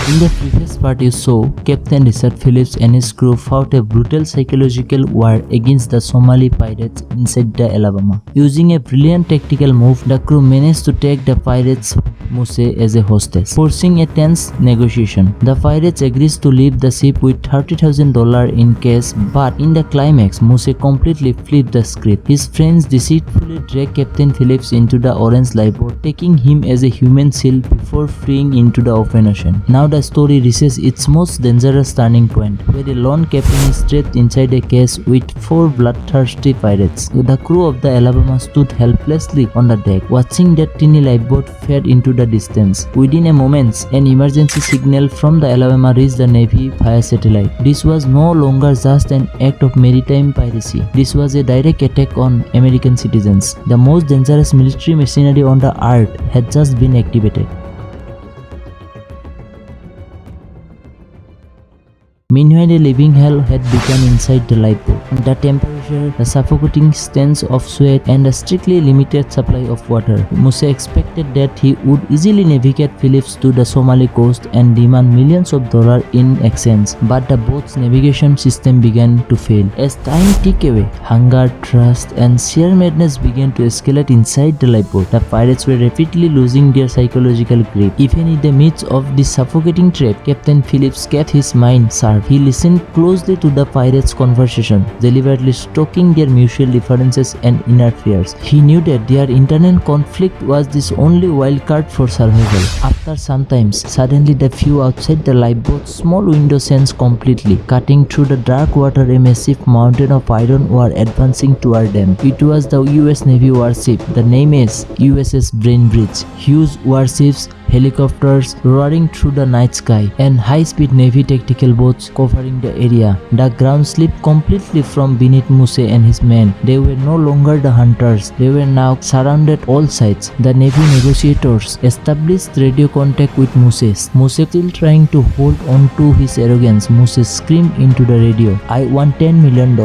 In the previous part you saw, Captain Richard Phillips and his crew fought a brutal psychological war against the Somali pirates inside the Alabama. Using a brilliant tactical move, the crew managed to take the pirates Muse as a hostage, forcing a tense negotiation. The pirates agrees to leave the ship with $30,000 in cash, but in the climax, Muse completely flipped the script. His friends deceitfully drag Captain Phillips into the orange lifeboat, taking him as a human shield before freeing into the open ocean. Now the story reaches its most dangerous turning point, where a lone captain is trapped inside a cage with 4 bloodthirsty pirates. The crew of the Alabama stood helplessly on the deck, watching that tiny lifeboat fade into the distance. Within a moment, an emergency signal from the Alabama reached the Navy via satellite. This was no longer just an act of maritime piracy. This was a direct attack on American citizens. The most dangerous military machinery on the earth had just been activated. Meanwhile, a living hell had begun inside the lifeboat. The temperature, the suffocating stench of sweat, and a strictly limited supply of water. Muse expected that he would easily navigate Phillips to the Somali coast and demand millions of dollars in exchange. But the boat's navigation system began to fail. As time ticked away, hunger, thirst, and sheer madness began to escalate inside the lifeboat. The pirates were rapidly losing their psychological grip. Even in the midst of this suffocating trap, Captain Phillips kept his mind sharp. He listened closely to the pirates' conversation, deliberately stoking their mutual differences and inner fears. He knew that their internal conflict was this only wildcard for survival. After some time, suddenly the view outside the lifeboat's small window changed completely. Cutting through the dark water, a massive mountain of iron were advancing toward them. It was the US Navy warship. The name is USS Brainbridge. Huge warships, helicopters roaring through the night sky, and high-speed Navy tactical boats covering the area. The ground slipped completely from beneath Muse and his men. They were no longer the hunters. They were now surrounded all sides. The Navy negotiators established radio contact with Muse. Muse still trying to hold on to his arrogance. Muse screamed into the radio, "I want $10 million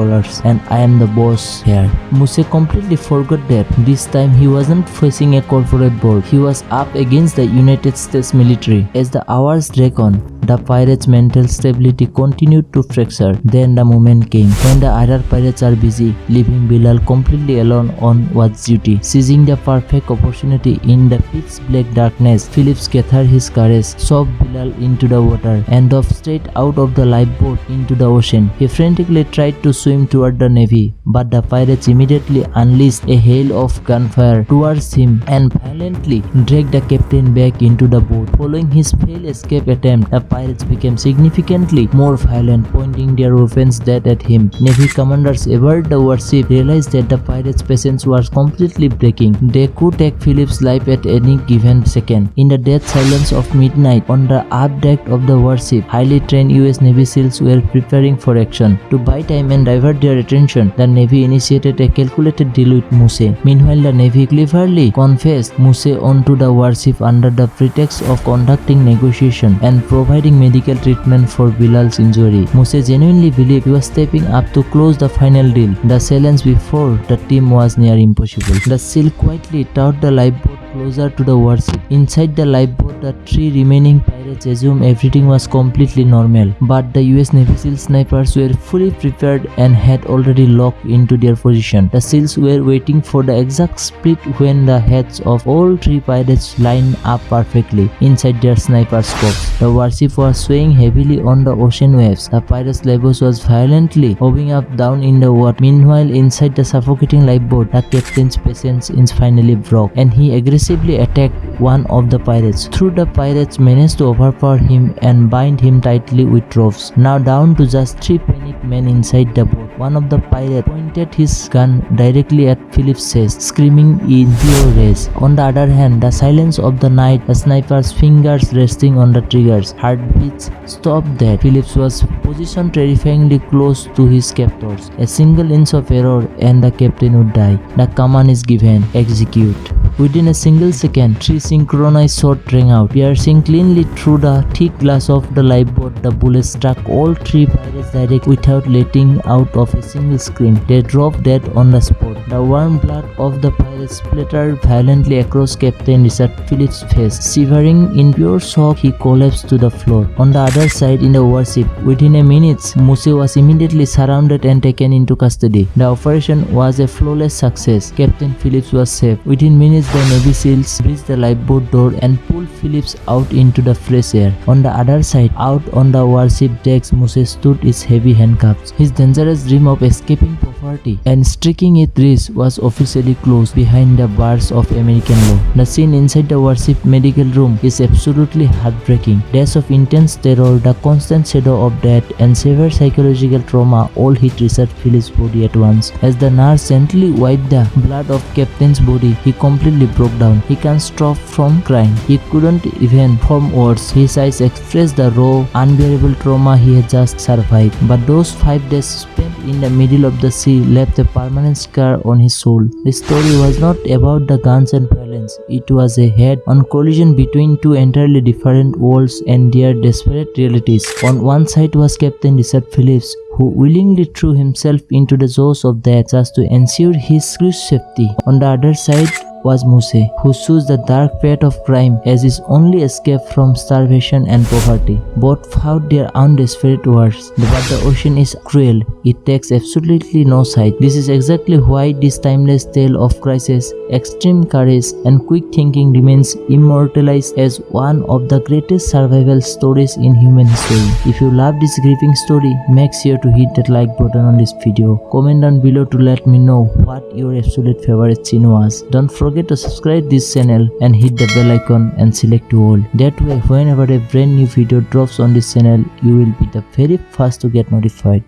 and I am the boss here." Muse completely forgot that this time he wasn't facing a corporate board. He was up against the United States military. As the hours dragged on, the pirates' mental stability continued to fracture. Then the moment came when the other pirates are busy, leaving Bilal completely alone on watch duty. Seizing the perfect opportunity in the pitch black darkness, Phillips gathered his courage, shoved Bilal into the water, and dove straight out of the lifeboat into the ocean. He frantically tried to swim toward the Navy, but the pirates immediately unleashed a hail of gunfire towards him and violently dragged the captain back into the boat. Following his failed escape attempt, the pirates became significantly more violent, pointing their weapons dead at him. Navy commanders aboard the warship realized that the pirates' patience was completely breaking. They could take Phillips' life at any given second. In the dead silence of midnight, on the aft deck of the warship, highly trained US Navy SEALs were preparing for action. To buy time and divert their attention, the Navy initiated a calculated deal with Muse. Meanwhile, the Navy cleverly confessed Muse onto the warship under the pretext of conducting negotiation and providing medical treatment for Bilal's injury. Muse genuinely believed he was stepping up to close the final deal. The challenge before the team was near impossible. The SEAL quietly towed the lifeboat closer to the warship. Inside the lifeboat, the 3 remaining pirates assumed everything was completely normal. But the US Navy SEAL snipers were fully prepared and had already locked into their position. The SEALs were waiting for the exact split when the heads of all 3 pirates lined up perfectly inside their sniper scopes. The warship was swaying heavily on the ocean waves. The pirates' lifeboat was violently bobbing up down in the water. Meanwhile, inside the suffocating lifeboat, the captain's patience is finally broke, and he aggressively attacked one of the pirates. Though the pirates managed to overpower him and bind him tightly with ropes. Now down to just 3 panicked men inside the boat. One of the pirates pointed his gun directly at Phillips' chest, screaming in pure rage. On the other hand, the silence of the night, the sniper's fingers resting on the triggers, heartbeats stopped dead. Phillips was positioned terrifyingly close to his captors. A single inch of error and the captain would die. The command is given, execute. Within a single second, 3 synchronized shots rang out, piercing cleanly through the thick glass of the lifeboat. The bullets struck all 3 pirates bullets direct without letting out of a single scream. They dropped dead on the spot. The warm blood of the pirate splattered violently across Captain Richard Phillips' face. Shivering in pure shock, he collapsed to the floor. On the other side in the warship, within a minute, Muse was immediately surrounded and taken into custody. The operation was a flawless success. Captain Phillips was safe. Within minutes, the Navy SEALs breached the lifeboat door and pulled Phillips out into the fresh air. On the other side, out on the warship decks, Muse stood his heavy handcuffs. His dangerous dream of escaping poverty and striking it rich was officially closed behind the bars of American law. The scene inside the warship medical room is absolutely heartbreaking. Days of intense terror, the constant shadow of death, and severe psychological trauma all hit Richard Phillips' body at once. As the nurse gently wiped the blood off Captain's body, he completely broke down. He can't stop from crying. He couldn't even form words. His eyes expressed the raw, unbearable trauma he had just survived. But those 5 days spent in the middle of the sea left a permanent scar on his soul. The story was not about the guns and violence. It was a head-on collision between two entirely different worlds and their desperate realities. On one side was Captain Richard Phillips, who willingly threw himself into the jaws of death just to ensure his crew's safety. On the other side was Muse, who chose the dark path of crime as his only escape from starvation and poverty. Both fought their own desperate wars, but the ocean is cruel. It takes absolutely no side. This is exactly why this timeless tale of crisis, extreme courage, and quick thinking remains immortalized as one of the greatest survival stories in human history. If you love this gripping story, make sure to hit that like button on this video. Comment down below to let me know what your absolute favorite scene was. Don't forget to subscribe this channel and hit the bell icon and select to all. That way, whenever a brand new video drops on this channel, you will be the very first to get notified.